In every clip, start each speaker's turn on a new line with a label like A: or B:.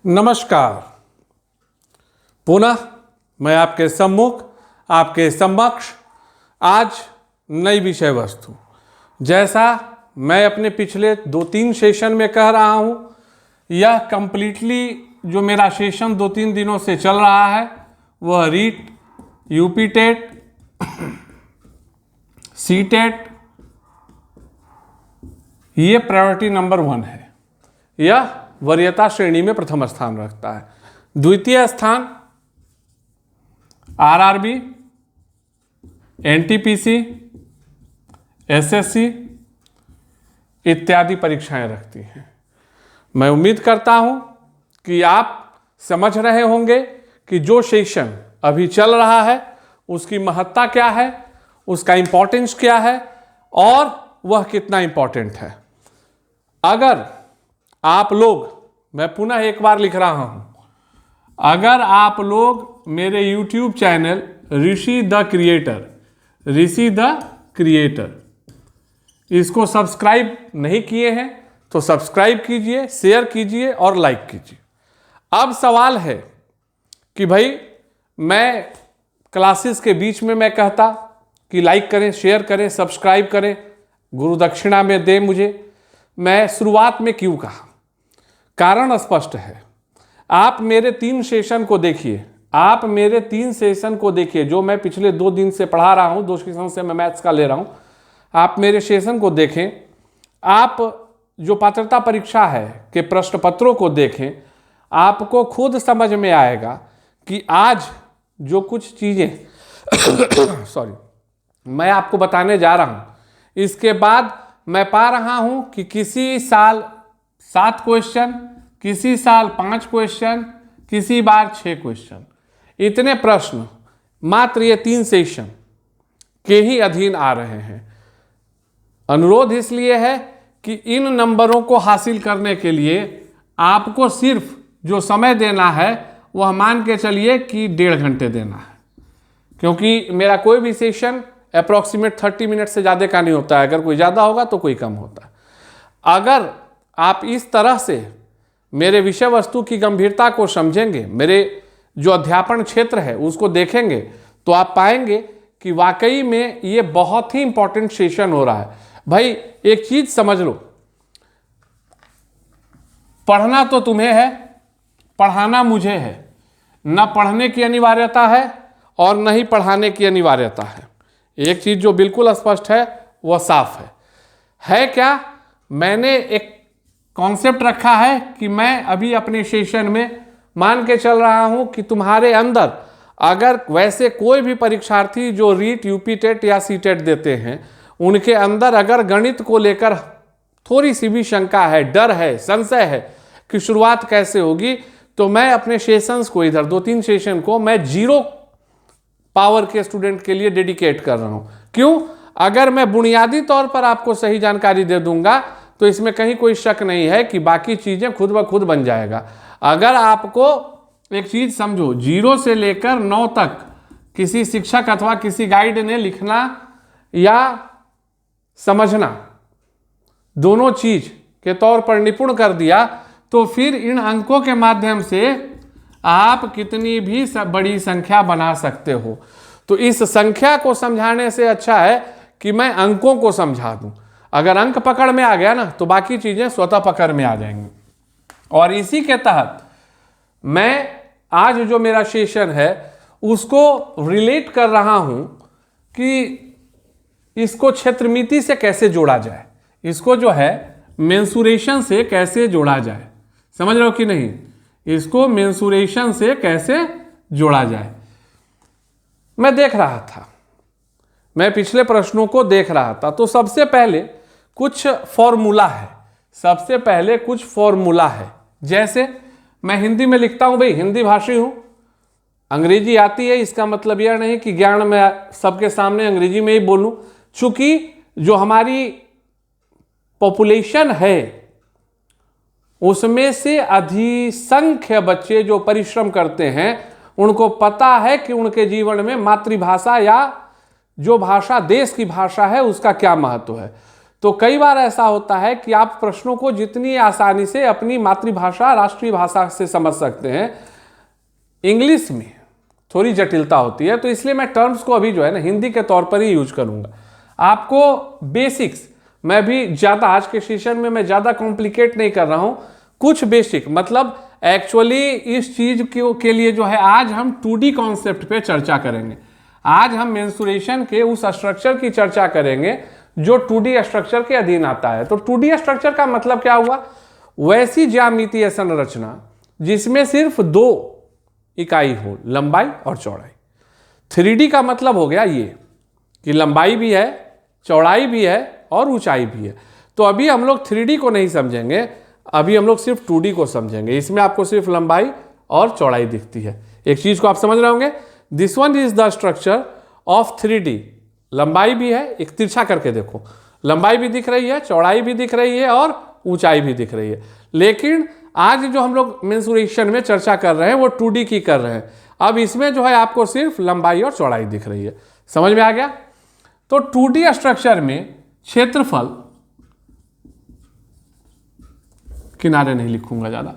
A: नमस्कार। पुनः मैं आपके सम्मुख, आपके समक्ष आज नई विषय वस्तु, जैसा मैं अपने पिछले 2-3 सेशन में कह रहा हूँ, यह कंप्लीटली जो मेरा सेशन 2-3 दिनों से चल रहा है वह REET, UP TET, C TET, ये प्रायोरिटी नंबर 1 है। यह वरीयता श्रेणी में प्रथम स्थान रखता है। द्वितीय स्थान आरआरबी, एनटीपीसी, एसएससी इत्यादि परीक्षाएं रखती हैं। मैं उम्मीद करता हूं कि आप समझ रहे होंगे कि जो सेशन अभी चल रहा है उसकी महत्ता क्या है, उसका इंपॉर्टेंस क्या है और वह कितना इंपॉर्टेंट है। अगर आप लोग, मैं पुनः एक बार लिख रहा हूं, अगर आप लोग मेरे YouTube channel Rishi the creator इसको सब्सक्राइब नहीं किए हैं तो सब्सक्राइब कीजिए, शेयर कीजिए और लाइक कीजिए। अब सवाल है कि भाई मैं क्लासेस के बीच में मैं कहता कि लाइक करें, शेयर करें, सब्सक्राइब करें, गुरु दक्षिणा में दें मुझे, मैं शुरुआत में क्यों कहा? कारण स्पष्ट है। आप मेरे 3 सेशन को देखिए, आप मेरे 3 सेशन को देखिए जो मैं पिछले 2 दिन से पढ़ा रहा हूं, 2 सेशन से मैं मैथ्स का ले रहा हूं। आप मेरे सेशन को देखें, आप जो पात्रता परीक्षा है के प्रश्न पत्रों को देखें, आपको खुद समझ में आएगा कि आज जो कुछ चीज़ें सॉरी मैं आपको बताने जा रहा हूं, इसके बाद मैं पा रहा हूं कि किसी साल 7 क्वेश्चन, किसी साल 5 क्वेश्चन, किसी बार 6 क्वेश्चन, इतने प्रश्न मात्र ये 3 सेशन के ही अधीन आ रहे हैं। अनुरोध इसलिए है कि इन नंबरों को हासिल करने के लिए आपको सिर्फ जो समय देना है वह मान के चलिए कि 1.5 घंटे देना है, क्योंकि मेरा कोई भी सेशन अप्रॉक्सीमेट 30 मिनट से ज़्यादा का नहीं होता है। अगर कोई ज़्यादा होगा तो कोई कम होता है। अगर आप इस तरह से मेरे विषय वस्तु की गंभीरता को समझेंगे, मेरे जो अध्यापन क्षेत्र है उसको देखेंगे, तो आप पाएंगे कि वाकई में ये बहुत ही इंपॉर्टेंट सेशन हो रहा है। भाई एक चीज समझ लो, पढ़ना तो तुम्हें है, पढ़ाना मुझे है। न पढ़ने की अनिवार्यता है और न ही पढ़ाने की अनिवार्यता है। एक चीज जो बिल्कुल स्पष्ट है वह साफ है क्या? मैंने एक कॉन्सेप्ट रखा है कि मैं अभी अपने सेशन में मान के चल रहा हूं कि तुम्हारे अंदर अगर वैसे कोई भी परीक्षार्थी जो रीट, यूपी टेट या सी टेट देते हैं, उनके अंदर अगर गणित को लेकर थोड़ी सी भी शंका है, डर है, संशय है कि शुरुआत कैसे होगी, तो मैं अपने सेशंस को, इधर 2-3 सेशन को मैं 0 पावर के स्टूडेंट के लिए डेडिकेट कर रहा हूं। क्यों? अगर मैं बुनियादी तौर पर आपको सही जानकारी दे दूंगा तो इसमें कहीं कोई शक नहीं है कि बाकी चीजें खुद ब खुद बन जाएगा। अगर आपको एक चीज समझो, 0 से लेकर 9 तक किसी शिक्षक अथवा किसी गाइड ने लिखना या समझना दोनों चीज के तौर पर निपुण कर दिया, तो फिर इन अंकों के माध्यम से आप कितनी भी बड़ी संख्या बना सकते हो। तो इस संख्या को समझाने से अच्छा है कि मैं अंकों को समझा दूं। अगर अंक पकड़ में आ गया ना तो बाकी चीजें स्वतः पकड़ में आ जाएंगी। और इसी के तहत मैं आज जो मेरा सेशन है उसको रिलेट कर रहा हूं कि इसको क्षेत्रमिति से कैसे जोड़ा जाए, इसको जो है मेंसुरेशन से कैसे जोड़ा जाए। समझ रहे हो कि नहीं? इसको मेंसुरेशन से कैसे जोड़ा जाए। मैं देख रहा था, मैं पिछले प्रश्नों को देख रहा था, तो सबसे पहले कुछ फॉर्मूला है। जैसे मैं हिंदी में लिखता हूं, भाई हिंदी भाषी हूं, अंग्रेजी आती है, इसका मतलब यह नहीं कि ज्ञान में सबके सामने अंग्रेजी में ही बोलूं। चूंकि जो हमारी पॉपुलेशन है उसमें से अधिसंख्य बच्चे जो परिश्रम करते हैं उनको पता है कि उनके जीवन में मातृभाषा या जो भाषा देश की भाषा है उसका क्या महत्व है। तो कई बार ऐसा होता है कि आप प्रश्नों को जितनी आसानी से अपनी मातृभाषा राष्ट्रीय भाषा से समझ सकते हैं, इंग्लिश में थोड़ी जटिलता होती है। तो इसलिए मैं टर्म्स को अभी जो है ना हिंदी के तौर पर ही यूज करूंगा। आपको बेसिक्स मैं भी ज़्यादा आज के सेशन में मैं ज़्यादा कॉम्प्लिकेट नहीं कर रहा हूं, कुछ बेसिक मतलब एक्चुअली इस चीज के लिए जो है आज हम 2D कॉन्सेप्ट पे चर्चा करेंगे। आज हम मेंसुरेशन के उस स्ट्रक्चर की चर्चा करेंगे जो 2D स्ट्रक्चर के अधीन आता है। तो 2D स्ट्रक्चर का मतलब क्या हुआ? वैसी ज्यामितीय संरचना जिसमें सिर्फ 2 इकाई हो, लंबाई और चौड़ाई। 3D का मतलब हो गया ये कि लंबाई भी है, चौड़ाई भी है और ऊंचाई भी है। तो अभी हम लोग 3D को नहीं समझेंगे, अभी हम लोग सिर्फ 2D को समझेंगे। इसमें आपको सिर्फ लंबाई और चौड़ाई दिखती है। एक चीज को आप समझ रहे होंगे, this one is the structure of 3D। लंबाई भी है, एक तिरछा करके देखो, लंबाई भी दिख रही है, चौड़ाई भी दिख रही है और ऊंचाई भी दिख रही है। लेकिन आज जो हम लोग मेंसुरेशन में चर्चा कर रहे हैं वो 2D की कर रहे हैं। अब इसमें जो है आपको सिर्फ लंबाई और चौड़ाई दिख रही है। समझ में आ गया? तो 2D स्ट्रक्चर में क्षेत्रफल, किनारे नहीं लिखूंगा ज्यादा,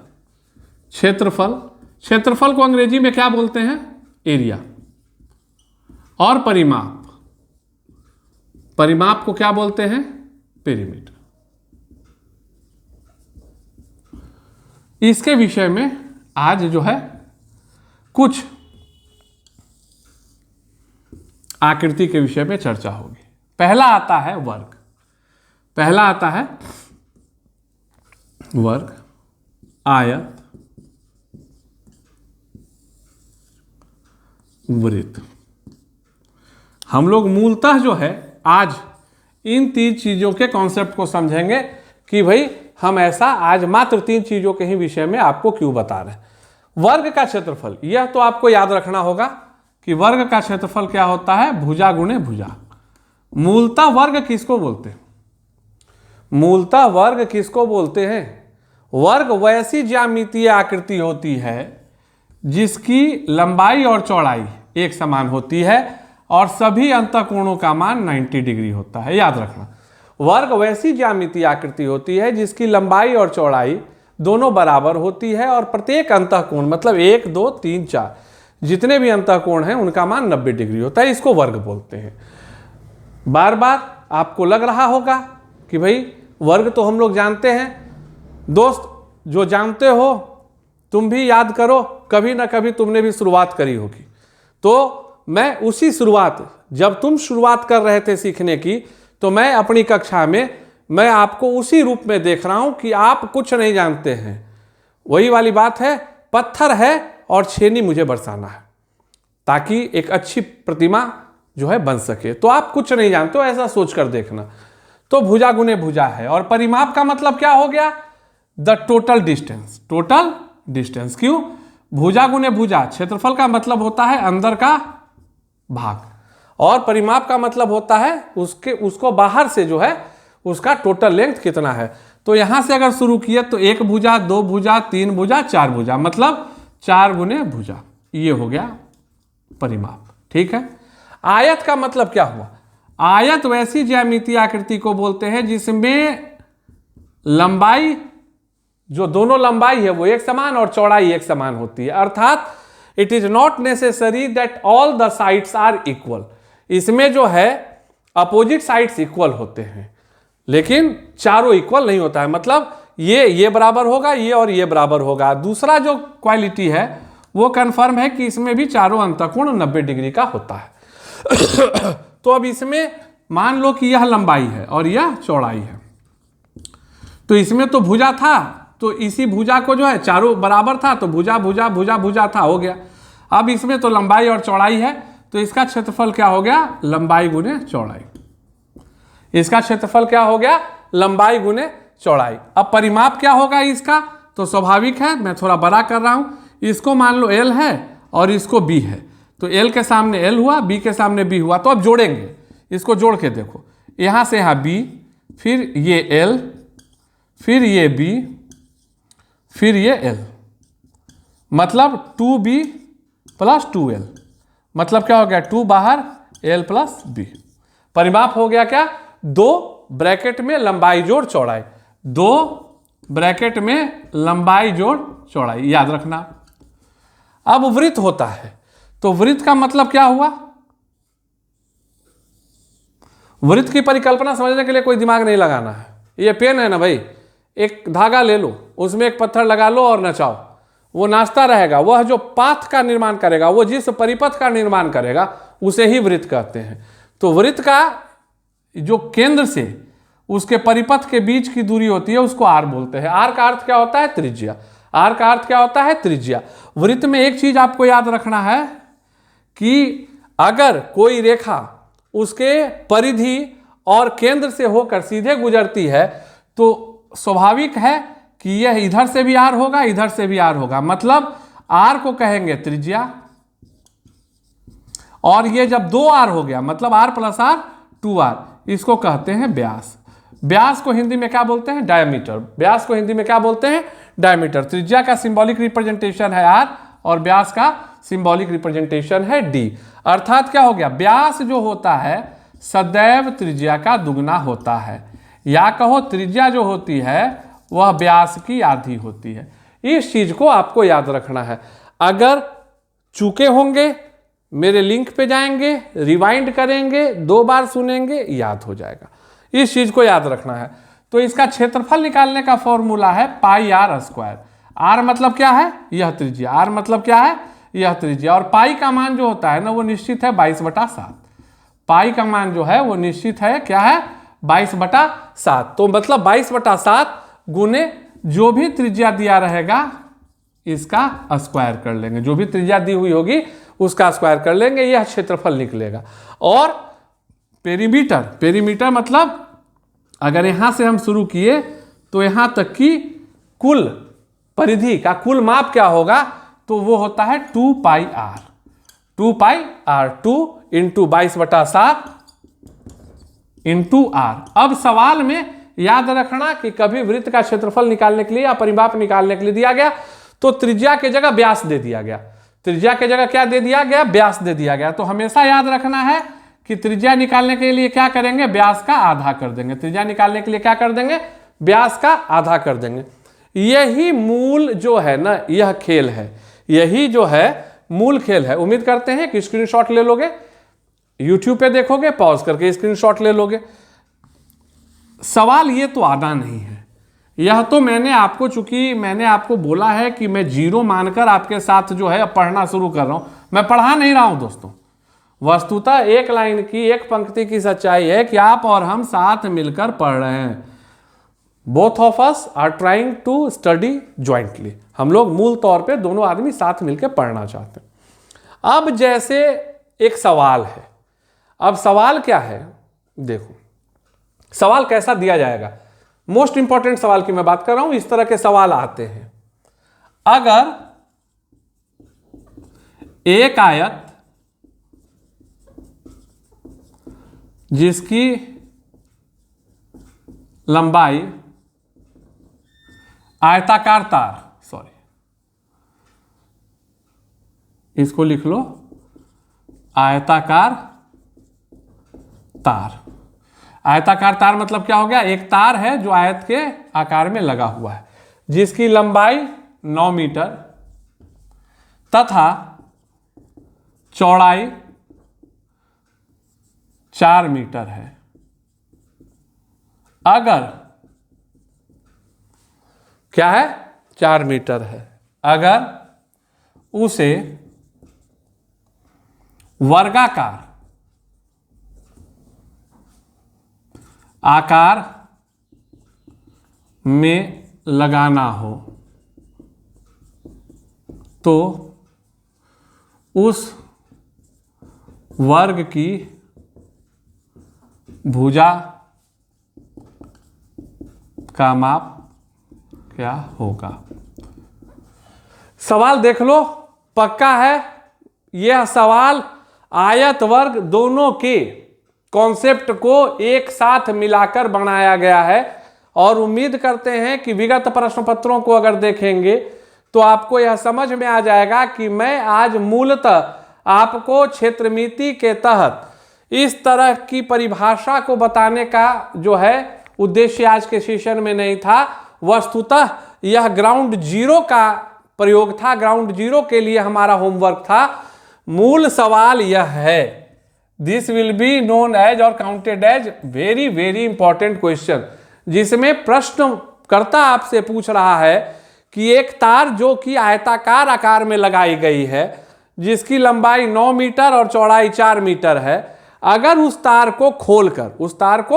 A: क्षेत्रफल को अंग्रेजी में क्या बोलते हैं? एरिया। और परिमाप को क्या बोलते हैं? पेरीमीटर। इसके विषय में आज जो है कुछ आकृति के विषय में चर्चा होगी। पहला आता है वर्ग। आयत, वृत्त। हम लोग मूलतः जो है आज इन 3 चीजों के कॉन्सेप्ट को समझेंगे कि भाई हम ऐसा आज मात्र 3 चीजों के ही विषय में आपको क्यों बता रहे हैं। वर्ग का क्षेत्रफल, यह तो आपको याद रखना होगा कि वर्ग का क्षेत्रफल क्या होता है? भुजा गुणे भुजा। मूलतः वर्ग किसको बोलते हैं? वर्ग वैसी ज्यामितीय आकृति होती है जिसकी लंबाई और चौड़ाई एक समान होती है और सभी अंतःकोणों का मान 90 डिग्री होता है। याद रखना, वर्ग वैसी ज्यामितीय आकृति होती है जिसकी लंबाई और चौड़ाई दोनों बराबर होती है और प्रत्येक अंतःकोण मतलब 1, 2, 3, 4 जितने भी अंतःकोण हैं उनका मान 90 डिग्री होता है। इसको वर्ग बोलते हैं। बार बार आपको लग रहा होगा कि भाई वर्ग तो हम लोग जानते हैं। दोस्त जो जानते हो तुम भी याद करो, कभी ना कभी तुमने भी शुरुआत करी होगी। तो मैं उसी शुरुआत, जब तुम शुरुआत कर रहे थे सीखने की, तो मैं अपनी कक्षा में मैं आपको उसी रूप में देख रहा हूं कि आप कुछ नहीं जानते हैं। वही वाली बात है, पत्थर है और छेनी मुझे बरसाना है ताकि एक अच्छी प्रतिमा जो है बन सके। तो आप कुछ नहीं जानते हो ऐसा सोचकर देखना। तो भुजा गुने भुजा है। और परिमाप का मतलब क्या हो गया? The total distance. क्यों? भुजा गुने भुजा, क्षेत्रफल का मतलब होता है अंदर का भाग और परिमाप का मतलब होता है उसको बाहर से जो है उसका टोटल लेंथ कितना है। तो यहां से अगर शुरू किए तो 1 भुजा, 2 भुजा, 3 भुजा, 4 भुजा, मतलब 4 गुने भुजा। ये हो गया परिमाप। ठीक है। आयत का मतलब क्या हुआ? आयत वैसी ज्यामितीय आकृति को बोलते हैं जिसमें लंबाई, जो दोनों लंबाई है वो एक समान और चौड़ाई एक समान होती है। अर्थात it is not necessary that all the sides are equal. इसमें जो है अपोजिट साइड्स इक्वल होते हैं लेकिन चारों इक्वल नहीं होता है। मतलब ये बराबर होगा, ये और ये बराबर होगा। दूसरा जो क्वालिटी है वो कंफर्म है कि इसमें भी चारों अंतःकोण 90 डिग्री का होता है। तो अब इसमें मान लो कि यह लंबाई है और यह चौड़ाई है। तो इसमें तो भुजा था, तो इसी भुजा को जो है चारों बराबर था तो भुजा भुजा भुजा भुजा था, हो गया। अब इसमें तो लंबाई और चौड़ाई है तो इसका क्षेत्रफल क्या हो गया? लंबाई गुने चौड़ाई। इसका क्षेत्रफल क्या हो गया? लंबाई गुने चौड़ाई। अब परिमाप क्या होगा इसका? तो स्वाभाविक है, मैं थोड़ा बड़ा कर रहा हूं। इसको मान लो L है और इसको B है, तो L के सामने L हुआ, B के सामने B हुआ। तो अब जोड़ेंगे, इसको जोड़ के देखो, यहां से यहां B, फिर ये L, फिर ये B, फिर ये L, मतलब 2B प्लस 2L, मतलब क्या हो गया? 2 बाहर, L प्लस B। परिमाप हो गया क्या? 2 ब्रैकेट में लंबाई जोड़ चौड़ाई, 2 ब्रैकेट में लंबाई जोड़ चौड़ाई, याद रखना। अब वृत्त होता है, तो वृत्त का मतलब क्या हुआ? वृत्त की परिकल्पना समझने के लिए कोई दिमाग नहीं लगाना है। ये पेन है ना भाई, एक धागा ले लो, उसमें एक पत्थर लगा लो और नचाओ, वो नाचता रहेगा। वह जो पाथ का निर्माण करेगा, वो जिस परिपथ का निर्माण करेगा, उसे ही वृत्त कहते हैं। तो वृत्त का जो केंद्र से उसके परिपथ के बीच की दूरी होती है, उसको आर बोलते हैं। आर का अर्थ क्या होता है? त्रिज्या। आर का अर्थ क्या होता है? त्रिज्या। वृत्त में एक चीज आपको याद रखना है कि अगर कोई रेखा उसके परिधि और केंद्र से होकर सीधे गुजरती है, तो स्वाभाविक है कि यह इधर से भी आर होगा, इधर से भी आर होगा। मतलब आर को कहेंगे त्रिज्या, और ये जब 2r हो गया, मतलब r + r 2r, इसको कहते हैं व्यास। व्यास को हिंदी में क्या बोलते हैं? डायमीटर। व्यास को हिंदी में क्या बोलते हैं? डायमीटर। त्रिज्या का सिंबॉलिक रिप्रेजेंटेशन है r, और व्यास का सिंबॉलिक रिप्रेजेंटेशन है d। अर्थात क्या हो गया? व्यास जो होता है सदैव त्रिज्या का दुगना होता है, या कहो त्रिज्या जो होती है वह व्यास की आधी होती है। इस चीज को आपको याद रखना है। अगर चूके होंगे, मेरे लिंक पे जाएंगे, रिवाइंड करेंगे, 2 बार सुनेंगे, याद हो जाएगा। इस चीज को याद रखना है। तो इसका क्षेत्रफल निकालने का फॉर्मूला है πr²। r मतलब क्या है? यह त्रिज्या। r मतलब क्या है? यह त्रिज्या। और पाई का मान जो होता है ना, वो निश्चित है 22/7। पाई का मान जो है वो निश्चित है, क्या है? 22/7। तो मतलब 22/7 गुने जो भी त्रिज्या दिया रहेगा, इसका स्क्वायर कर लेंगे। जो भी त्रिज्या दी हुई होगी उसका स्क्वायर कर लेंगे, यह क्षेत्रफल निकलेगा। और पेरीमीटर, पेरीमीटर मतलब अगर यहां से हम शुरू किए तो यहां तक की कुल परिधि का कुल माप क्या होगा? तो वो होता है 2πr। 2πr, 2 × 22/7 × r। अब सवाल में याद रखना कि कभी वृत्त का क्षेत्रफल निकालने के लिए या परिमाप निकालने के लिए दिया गया तो त्रिज्या के जगह व्यास दे दिया गया। त्रिज्या के जगह क्या दे दिया गया? व्यास दे दिया गया। तो हमेशा याद रखना है कि त्रिज्या निकालने के लिए क्या करेंगे? व्यास का आधा कर देंगे। त्रिज्या निकालने के लिए क्या कर देंगे? व्यास का आधा कर देंगे। यही मूल जो है ना, यह खेल है, यही जो है मूल खेल है। उम्मीद करते हैं कि स्क्रीनशॉट ले लोगे, यूट्यूब पे देखोगे, पॉज करके स्क्रीनशॉट ले लोगे। सवाल ये तो आना नहीं है, यह तो मैंने आपको, चूंकि मैंने आपको बोला है कि मैं 0 मानकर आपके साथ जो है पढ़ना शुरू कर रहा हूं। मैं पढ़ा नहीं रहा हूं दोस्तों। वस्तुतः एक लाइन की, एक पंक्ति की सच्चाई है कि आप और हम साथ मिलकर पढ़ रहे हैं। Both of us are trying to study jointly. हम लोग मूल तौर पे दोनों आदमी साथ मिलकर पढ़ना चाहते हैं। अब जैसे एक सवाल है, अब सवाल क्या है? देखो सवाल कैसा दिया जाएगा। मोस्ट इंपॉर्टेंट सवाल की मैं बात कर रहा हूं। इस तरह के सवाल आते हैं, अगर एक आयत जिसकी लंबाई आयताकार तार, सॉरी इसको लिख लो, आयताकार तार। आयताकार तार मतलब क्या हो गया? एक तार है जो आयत के आकार में लगा हुआ है, जिसकी लंबाई 9 मीटर तथा चौड़ाई 4 मीटर है। अगर क्या है? 4 मीटर है। अगर उसे वर्गाकार आकार में लगाना हो तो उस वर्ग की भुजा का माप क्या होगा? सवाल देख लो, पक्का है। यह सवाल आयत वर्ग दोनों के कॉन्सेप्ट को एक साथ मिलाकर बनाया गया है, और उम्मीद करते हैं कि विगत प्रश्न पत्रों को अगर देखेंगे तो आपको यह समझ में आ जाएगा कि मैं आज मूलतः आपको क्षेत्रमिति के तहत इस तरह की परिभाषा को बताने का जो है उद्देश्य आज के सेशन में नहीं था। वस्तुतः यह ग्राउंड जीरो का प्रयोग था, ग्राउंड जीरो के लिए हमारा होमवर्क था। मूल सवाल यह है, this will be known as और counted as very very important question, जिसमें प्रश्नकर्ता आपसे पूछ रहा है कि एक तार जो कि आयताकार आकार में लगाई गई है, जिसकी लंबाई 9 मीटर और चौड़ाई 4 मीटर है, अगर उस तार को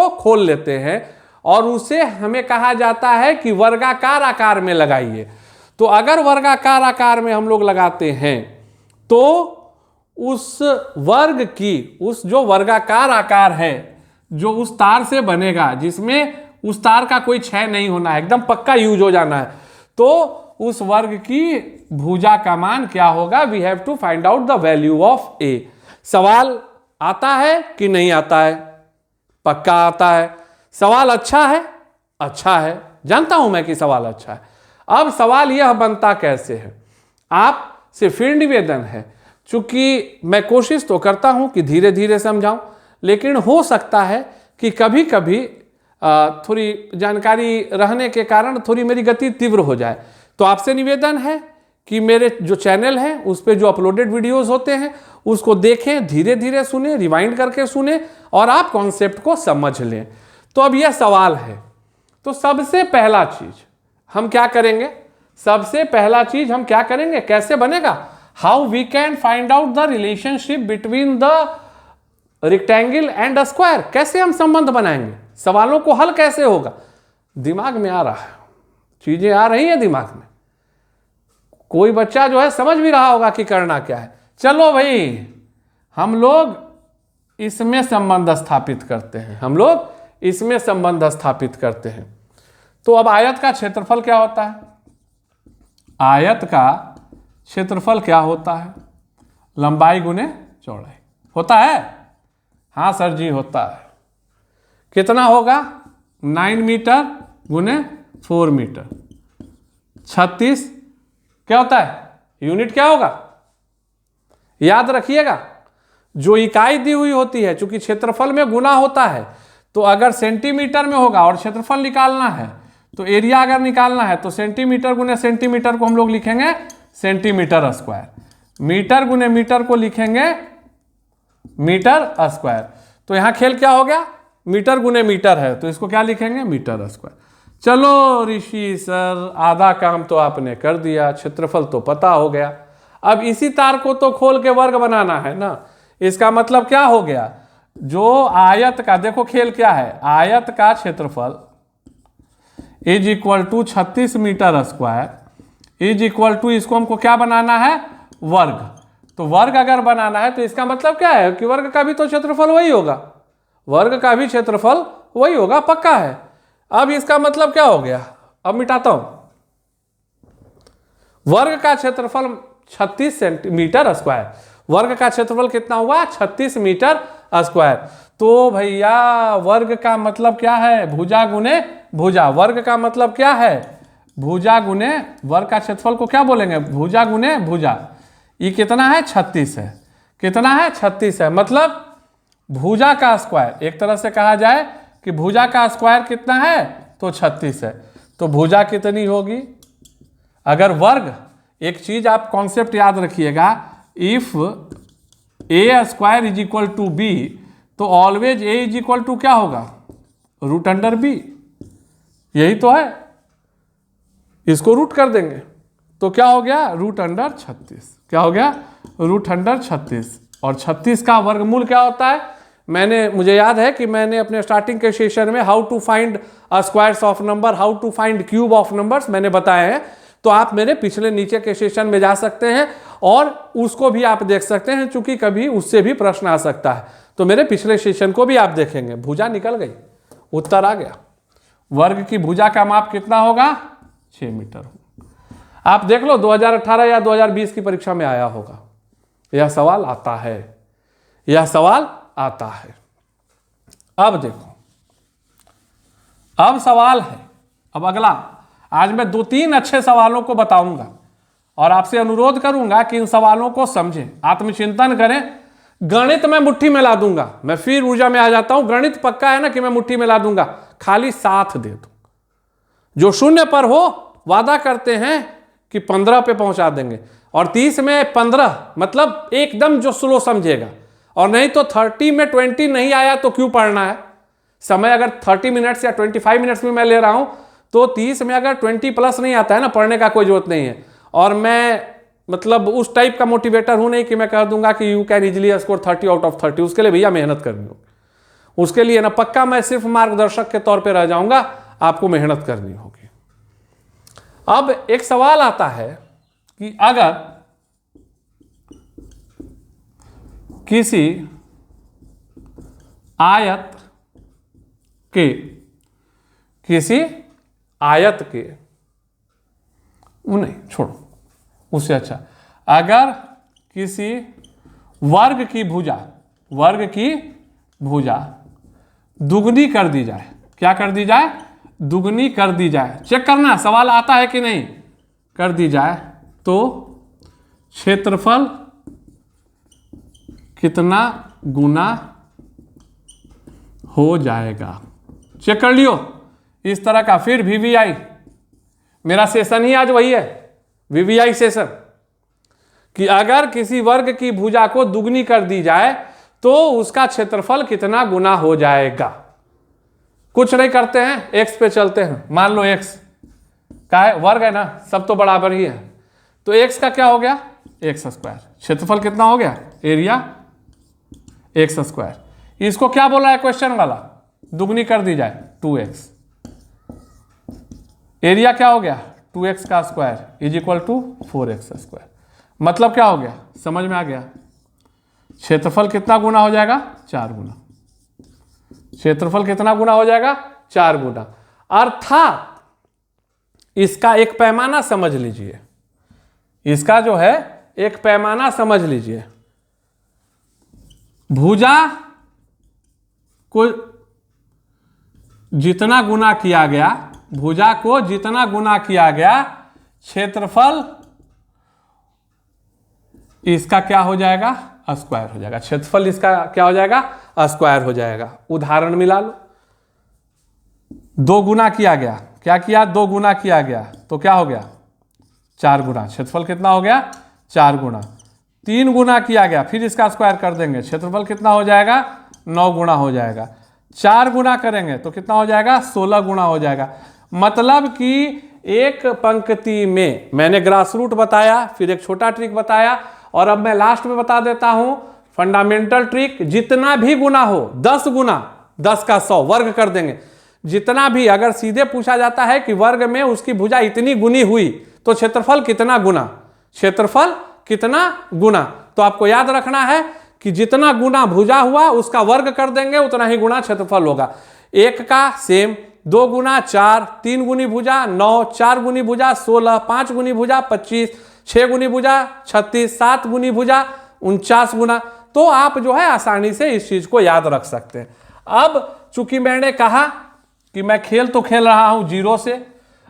A: खोल लेते हैं और उसे हमें कहा जाता है कि वर्गाकार आकार में लगाइए। तो अगर वर्गाकार आकार में हम लोग लगाते हैं तो उस जो वर्गाकार आकार है जो उस तार से बनेगा, जिसमें उस तार का कोई क्षय नहीं होना है, एकदम पक्का यूज हो जाना है, तो उस वर्ग की भुजा का मान क्या होगा? We have to find out the value of A. सवाल आता है कि नहीं आता है? पक्का आता है। सवाल अच्छा है? अच्छा है, जानता हूं मैं कि सवाल अच्छा है। अब सवाल यह बनता कैसे है? आपसे फिर निवेदन है, चूंकि मैं कोशिश तो करता हूं कि धीरे धीरे समझाऊं, लेकिन हो सकता है कि कभी कभी थोड़ी जानकारी रहने के कारण थोड़ी मेरी गति तीव्र हो जाए। तो आपसे निवेदन है कि मेरे जो चैनल है उस पर जो अपलोडेड वीडियोस होते हैं उसको देखें, धीरे धीरे सुने, रिवाइंड करके सुने और आप कॉन्सेप्ट को समझ लें। तो अब यह सवाल है, तो सबसे पहला चीज हम क्या करेंगे? कैसे बनेगा? How we can find out the relationship between the rectangle and the square. कैसे हम संबंध बनाएंगे? सवालों को हल कैसे होगा? दिमाग में आ रहा है, चीजें आ रही है दिमाग में। कोई बच्चा जो है समझ भी रहा होगा कि करना क्या है। चलो भाई, हम लोग इसमें संबंध स्थापित करते हैं। तो अब आयत का क्षेत्रफल क्या होता है? लंबाई गुने चौड़ाई होता है। हाँ सर जी, होता है। कितना होगा? 9 मीटर गुने 4 मीटर, 36। क्या होता है? यूनिट क्या होगा? याद रखिएगा, जो इकाई दी हुई होती है, चूंकि क्षेत्रफल में गुना होता है, तो अगर सेंटीमीटर में होगा और क्षेत्रफल निकालना है, तो एरिया अगर निकालना है तो सेंटीमीटर गुने सेंटीमीटर को हम लोग लिखेंगे सेंटीमीटर स्क्वायर, मीटर गुने मीटर को लिखेंगे मीटर स्क्वायर। तो यहां खेल क्या हो गया? मीटर गुने मीटर है, तो इसको क्या लिखेंगे? Metre square. चलो ऋषि सर, आधा काम तो आपने कर दिया, क्षेत्रफल तो पता हो गया। अब इसी तार को तो खोल के वर्ग बनाना है ना। इसका मतलब क्या हो गया? जो आयत का, देखो खेल क्या है, आयत का क्षेत्रफल is equal to 36 metre square is equal to, इसको हमको क्या बनाना है? वर्ग। तो वर्ग अगर बनाना है तो इसका मतलब क्या है कि वर्ग का भी तो क्षेत्रफल वही होगा, पक्का है। अब इसका मतलब क्या हो गया? अब मिटाता हूं। वर्ग का क्षेत्रफल 36 सेंटीमीटर स्क्वायर, वर्ग का क्षेत्रफल कितना हुआ? 36 मीटर स्क्वायर। तो भैया वर्ग का मतलब क्या है? भुजा गुने भुजा। वर्ग का मतलब क्या है? भुजा गुने वर्ग का क्षेत्रफल को क्या बोलेंगे? भुजा गुने भुजा। ये कितना है? 36 है। कितना है? 36 है। मतलब भुजा का स्क्वायर, एक तरह से कहा जाए कि भुजा का स्क्वायर कितना है? तो 36 है। तो भुजा कितनी होगी? अगर वर्ग, एक चीज आप कॉन्सेप्ट याद रखिएगा, if A square is equal to B, तो always A is equal to क्या होगा? Root under B. यही तो है, इसको रूट कर देंगे तो क्या हो गया? Root under 36। क्या हो गया? Root under 36। और 36 का वर्गमूल क्या होता है? मुझे याद है कि मैंने अपने स्टार्टिंग के सेशन में how to find squares of number, how to find cube of numbers मैंने बताए हैं। तो आप मेरे पिछले नीचे के सेशन में जा सकते हैं और उसको भी आप देख सकते हैं, चूंकि कभी उससे भी प्रश्न आ सकता है। तो मेरे पिछले सेशन को भी आप देखेंगे। भुजा निकल गई, उत्तर आ गया। वर्ग की भुजा का माप कितना होगा? 6 मीटर होगा। आप देख लो 2018 या 2020 की परीक्षा में आया होगा। यह सवाल आता है। अब देखो, अब सवाल है, अब अगला, आज मैं 2-3 अच्छे सवालों को बताऊंगा और आपसे अनुरोध करूंगा कि इन सवालों को समझें, आत्मचिंतन करें, गणित मैं मुट्ठी में ला दूंगा, मैं फिर ऊर्जा में आ जाता हूं। गणित पक्का है ना कि मैं मुट्ठी में ला दूंगा, खाली साथ दे दो। जो शून्य पर हो वादा करते हैं कि 15 पे पहुंचा देंगे, और 30 में 15 मतलब एकदम जो स्लो समझेगा, और नहीं तो 30 में 20 नहीं आया तो क्यों पढ़ना है। समय अगर 30 मिनट्स या 25 मिनट्स में मैं ले रहा हूं तो 30 में अगर 20 प्लस नहीं आता है ना, पढ़ने का कोई जरूरत नहीं है। और मैं मतलब उस टाइप का मोटिवेटर हूं नहीं कि मैं कह दूंगा कि you can easily score 30 out of 30। उसके लिए भैया मेहनत करनी होगी, उसके लिए ना पक्का मैं सिर्फ मार्गदर्शक के तौर पे रह जाऊंगा, आपको मेहनत करनी होगी। अब एक सवाल आता है कि अगर किसी आयत के नहीं छोड़ो, उससे अच्छा, अगर किसी वर्ग की भुजा दुगनी कर दी जाए, क्या कर दी जाए, दुगनी कर दी जाए, चेक करना सवाल आता है कि नहीं, कर दी जाए तो क्षेत्रफल कितना गुना हो जाएगा। चेक कर लियो इस तरह का। फिर VVI, मेरा सेशन ही आज वही है, VVI सेशन, कि अगर किसी वर्ग की भुजा को दुगनी कर दी जाए तो उसका क्षेत्रफल कितना गुना हो जाएगा। कुछ नहीं करते हैं, x पे चलते हैं। मान लो x का है, वर्ग है ना, सब तो बराबर ही है, तो x का क्या हो गया, x स्क्वायर। क्षेत्रफल कितना हो गया, एरिया x स्क्वायर। इसको क्या बोला है क्वेश्चन वाला, दुगनी कर दी जाए 2x, एरिया क्या हो गया 2x का square is equal to 4x square. मतलब क्या हो गया, समझ में आ गया। क्षेत्रफल कितना गुना हो जाएगा, 4 गुना। क्षेत्रफल कितना गुना हो जाएगा, 4 गुना। अर्थात इसका एक पैमाना समझ लीजिए, इसका जो है एक पैमाना समझ लीजिए। भुजा को जितना गुना किया गया, भुजा को जितना गुना किया गया, क्षेत्रफल इसका क्या हो जाएगा, स्क्वायर हो जाएगा। क्षेत्रफल इसका क्या हो जाएगा, स्क्वायर हो जाएगा। उदाहरण मिला लो, 2 गुना किया गया, क्या किया, 2 गुना किया गया तो क्या हो गया, 4 गुना। क्षेत्रफल कितना हो गया, 4 गुना। 3 गुना किया गया, फिर इसका स्क्वायर कर देंगे, क्षेत्रफल कितना हो जाएगा, 9 गुना हो जाएगा। 4 गुना करेंगे तो कितना हो जाएगा, 16 गुना हो जाएगा। मतलब कि एक पंक्ति में मैंने ग्रास रूट बताया, फिर एक छोटा ट्रिक बताया, और अब मैं लास्ट में बता देता हूं फंडामेंटल ट्रिक। जितना भी गुना हो, 10 गुना, 10 का 100 वर्ग कर देंगे। जितना भी, अगर सीधे पूछा जाता है कि वर्ग में उसकी भुजा इतनी गुनी हुई तो क्षेत्रफल कितना गुना, क्षेत्रफल कितना गुना, तो आपको याद रखना है कि जितना गुना भुजा हुआ उसका वर्ग कर देंगे, उतना ही गुना क्षेत्रफल होगा। 1 का सेम, 2 गुना 4, 3 गुनी भुजा 9, 4 गुनी भुजा 16, 5 गुनी भुजा 25, 6 गुनी भुजा 36, 7 गुनी भुजा 49 गुना। तो आप जो है आसानी से इस चीज को याद रख सकते हैं। अब चूंकि मैंने कहा कि मैं खेल तो खेल रहा हूं 0 से,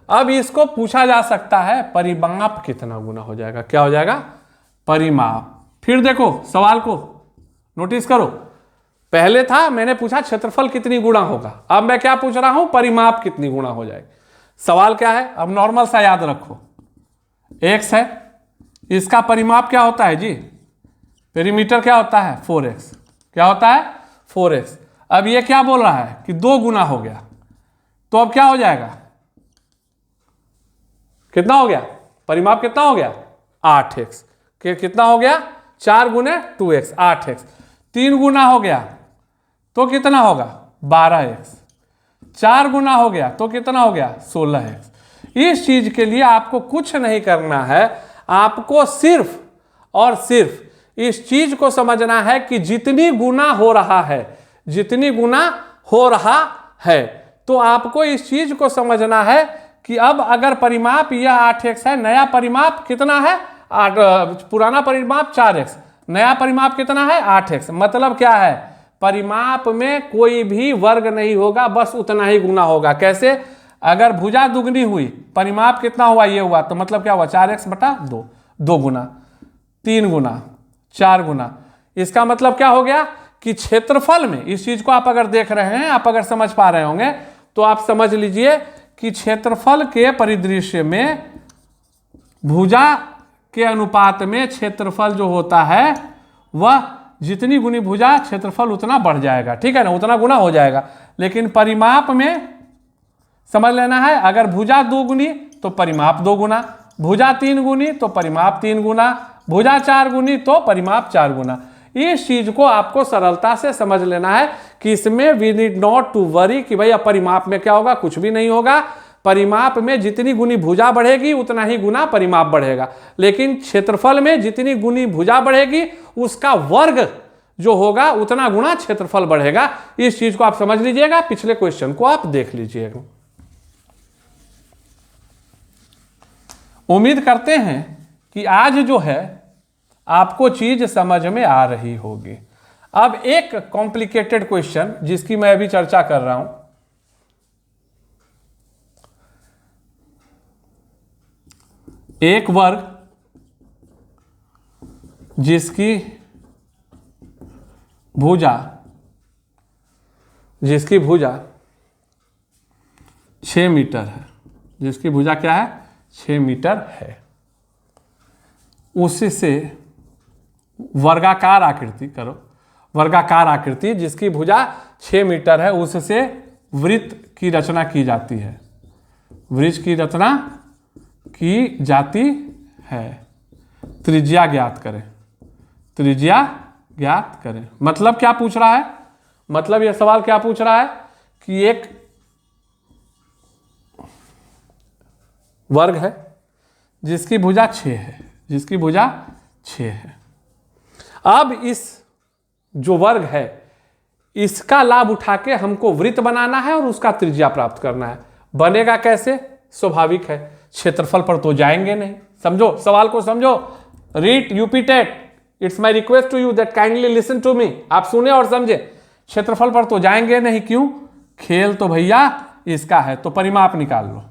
A: अब इसको पूछा जा सकता है परिमाप कितना गुना हो जाएगा। क्या हो जाएगा, परिमाप। फिर देखो सवाल को नोटिस करो, पहले था मैंने पूछा क्षेत्रफल कितनी गुना होगा, अब मैं क्या पूछ रहा हूं, परिमाप कितनी गुना हो जाएगी। सवाल क्या है, अब नॉर्मल सा याद रखो, x है, इसका परिमाप क्या होता है जी, पेरीमीटर क्या होता है 4x, क्या होता है 4x। अब ये क्या बोल रहा है कि 2 गुना हो गया, तो अब क्या हो जाएगा, कितना हो गया, परिमाप कितना हो गया 8x। कितना हो गया, 4 गुने 2x 8x। 3 गुना हो गया तो कितना होगा 12x। 4 गुना हो गया तो कितना हो गया 16x। इस चीज के लिए आपको कुछ नहीं करना है, आपको सिर्फ और सिर्फ इस चीज को समझना है कि जितनी गुना हो रहा है, जितनी गुना हो रहा है, तो आपको इस चीज को समझना है कि अब अगर परिमाप यह 8x है, नया परिमाप कितना है 8, पुराना परिमाप 4x, नया परिमाप कितना है 8x। मतलब क्या है, परिमाप में कोई भी वर्ग नहीं होगा, बस उतना ही गुना होगा। कैसे, अगर भुजा दुगनी हुई, परिमाप कितना हुआ ये हुआ, तो मतलब क्या हुआ 4x बटा 2, 2 गुना, 3 गुना, 4 गुना। इसका मतलब क्या हो गया कि क्षेत्रफल में, इस चीज को आप अगर देख रहे हैं, आप अगर समझ पा रहे होंगे तो आप समझ लीजिए कि क्षेत्रफल के परिदृश्य में भुजा के अनुपात में क्षेत्रफल जो होता है वह जितनी गुनी भुजा क्षेत्रफल उतना बढ़ जाएगा, ठीक है ना, उतना गुना हो जाएगा। लेकिन परिमाप में समझ लेना है, अगर भुजा 2 गुनी तो परिमाप 2 गुना, भुजा 3 गुनी तो परिमाप 3 गुना, भुजा 4 गुनी तो परिमाप 4 गुना। इस चीज को आपको सरलता से समझ लेना है कि इसमें we need not to worry कि भाई परिमाप में क्या होगा, कुछ भी नहीं होगा। परिमाप में जितनी गुनी भुजा बढ़ेगी उतना ही गुना परिमाप बढ़ेगा, लेकिन क्षेत्रफल में जितनी गुनी भुजा बढ़ेगी उसका वर्ग जो होगा उतना गुना क्षेत्रफल बढ़ेगा। इस चीज को आप समझ लीजिएगा। पिछले क्वेश्चन को आप देख लीजिएगा। उम्मीद करते हैं कि आज जो है आपको चीज समझ में आ रही होगी। अब एक कॉम्प्लिकेटेड क्वेश्चन जिसकी मैं अभी चर्चा कर रहा हूं, एक वर्ग जिसकी भुजा 6 मीटर है, जिसकी भुजा क्या है, 6 मीटर है, उससे वर्गाकार आकृति करो, वर्गाकार आकृति जिसकी भुजा 6 मीटर है उससे वृत्त की रचना की जाती है, वृत्त की रचना की जाती है। त्रिज्या ज्ञात करें, त्रिज्या ज्ञात करें। मतलब क्या पूछ रहा है, मतलब यह सवाल क्या पूछ रहा है कि एक वर्ग है जिसकी भुजा 6 है, जिसकी भुजा 6 है। अब इस जो वर्ग है इसका लाभ उठा के हमको वृत्त बनाना है और उसका त्रिज्या प्राप्त करना है। बनेगा कैसे, स्वाभाविक है, क्षेत्रफल पर तो जाएंगे नहीं। समझो सवाल को, समझो। Read UPTET, it's my request to you that kindly listen to me. आप सुने और समझे। क्षेत्रफल पर तो जाएंगे नहीं, क्यों, खेल तो भैया इसका है, तो परिमाप निकाल लो।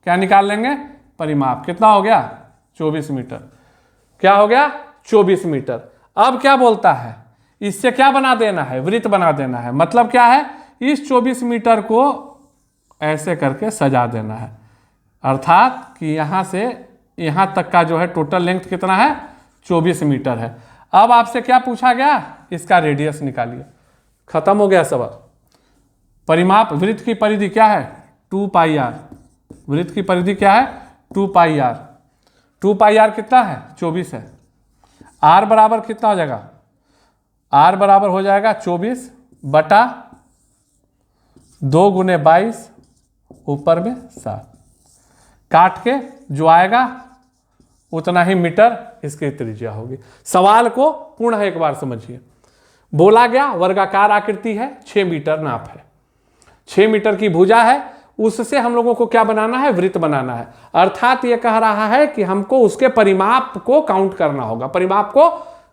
A: क्या निकाल लेंगे, परिमाप। कितना हो गया, 24 मीटर। क्या हो गया, 24 मीटर। अब क्या बोलता है, इससे क्या बना देना है, वृत्त बना देना है। मतलब क्या है, इस 24 मीटर को ऐसे करके सजा देना है, अर्थात कि यहां से यहां तक का जो है टोटल लेंथ कितना है, 24 मीटर है। अब आपसे क्या पूछा गया, इसका रेडियस निकालिए। खत्म हो गया सवाल। परिमाप, वृत्त की परिधि क्या है, 2 पाई आर। वृत्त की परिधि क्या है, 2 पाई आर। 2 पाई आर कितना है, 24 है। आर बराबर कितना हो जाएगा, आर बराबर हो जाएगा 24 बटा 2 गुने 22 ऊपर में 7। काट के जो आएगा उतना ही मीटर इसकी त्रिज्या होगी। सवाल को पुनः एक बार समझिए। बोला गया वर्गाकार आकृति है, 6 मीटर नाप है, 6 मीटर की भुजा है, उससे हम लोगों को क्या बनाना है, वृत्त बनाना है। अर्थात यह कह रहा है कि हमको उसके परिमाप को काउंट करना होगा, परिमाप को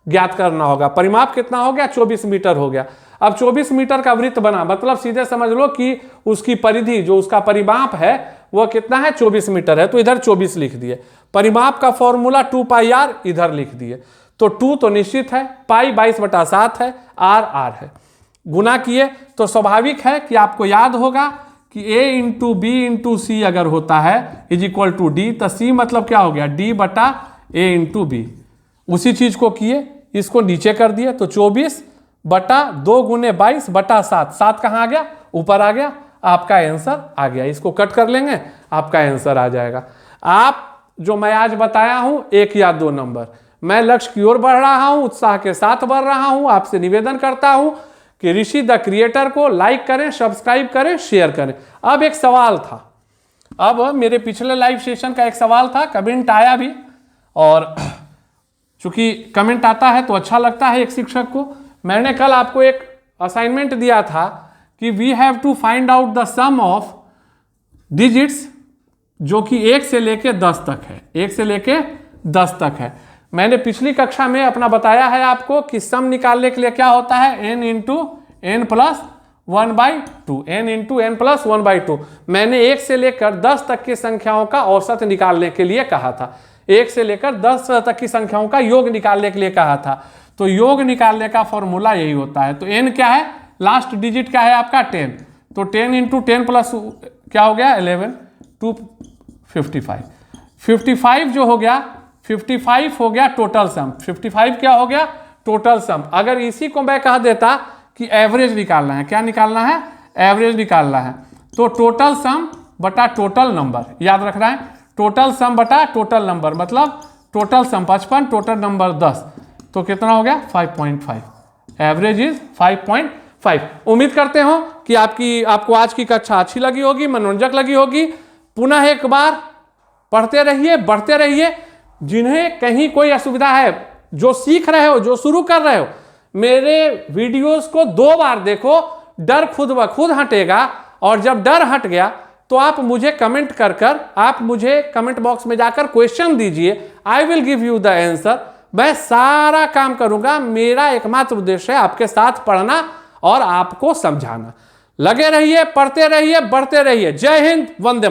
A: ज्ञात करना होगा। परिमाप कितना हो गया, 24 मीटर हो गया। अब 24 मीटर का वृत्त बना, मतलब सीधे समझ लो कि उसकी परिधि जो उसका परिमाप है वह कितना है, 24 मीटर है, तो इधर 24 लिख दिए। परिमाप का फॉर्मूला 2 पाई आर इधर लिख दिए। तो 2 तो निश्चित है, पाई 22/7 है, आर आर है। गुना किए तो स्वाभाविक है कि आपको याद होगा कि a इंटू बी इंटू सी अगर होता है इज इक्वल टू डी, तो सी मतलब क्या हो गया, d बटा a इंटू बी। उसी चीज को किए, इसको नीचे कर दिए, तो 24 बटा 2 गुने 22/7। 7 कहाँ आ गया, ऊपर आ गया, आपका आंसर आ गया। इसको कट कर लेंगे, आपका आंसर आ जाएगा। आप जो मैं आज बताया हूं 1 या 2 नंबर, मैं लक्ष्य की ओर बढ़ रहा हूं, उत्साह के साथ बढ़ रहा हूं। आपसे निवेदन करता हूं कि ऋषि द क्रिएटर को लाइक करें, सब्सक्राइब करें, शेयर करें। अब एक सवाल था, अब मेरे पिछले लाइव सेशन का एक सवाल था, कमेंट आया भी, और चूंकि कमेंट आता है तो अच्छा लगता है एक शिक्षक को। मैंने कल आपको एक असाइनमेंट दिया था कि we have to find out the sum of digits, जो कि 1 से लेके 10 तक है, 1 से लेके 10 तक है। मैंने पिछली कक्षा में अपना बताया है आपको कि सम निकालने के लिए क्या होता है, n into n plus 1/2, n into n plus 1/2। मैंने 1 से लेकर 10 तक की संख्याओं का औसत निकालने के लिए कहा था। 1 से लेकर 10 तक की संख्याओं का योग निकालने के लिए कहा था। तो योग निकालने का फॉर्मूला यही होता है। तो n क्या है, लास्ट डिजिट क्या है आपका 10, तो 10 इंटू 10 प्लस क्या हो गया 11 टू 55, 55 जो हो गया 55 हो गया टोटल सम। 55 क्या हो गया टोटल सम। अगर इसी को मैं कह देता कि एवरेज निकालना है, क्या निकालना है, एवरेज निकालना है, तो टोटल सम बटा टोटल नंबर, याद रखना है, टोटल सम बटा टोटल नंबर, मतलब टोटल सम 55 टोटल नंबर 10, तो कितना हो गया 5.5, एवरेज इज 5.5। उम्मीद करते हो कि आपको आज की कक्षा अच्छी लगी होगी, मनोरंजक लगी होगी। पुनः एक बार पढ़ते रहिए, बढ़ते रहिए। जिन्हें कहीं कोई असुविधा है, जो सीख रहे हो, जो शुरू कर रहे हो, मेरे वीडियोस को 2 बार देखो, डर खुद ब खुद हटेगा। और जब डर हट गया तो आप मुझे कमेंट कर आप मुझे कमेंट बॉक्स में जाकर क्वेश्चन दीजिए, I will give you the answer. मैं सारा काम करूंगा, मेरा एकमात्र उद्देश्य है आपके साथ पढ़ना और आपको समझाना। लगे रहिए, पढ़ते रहिए, बढ़ते रहिए। जय हिंद, वंदे मातरम।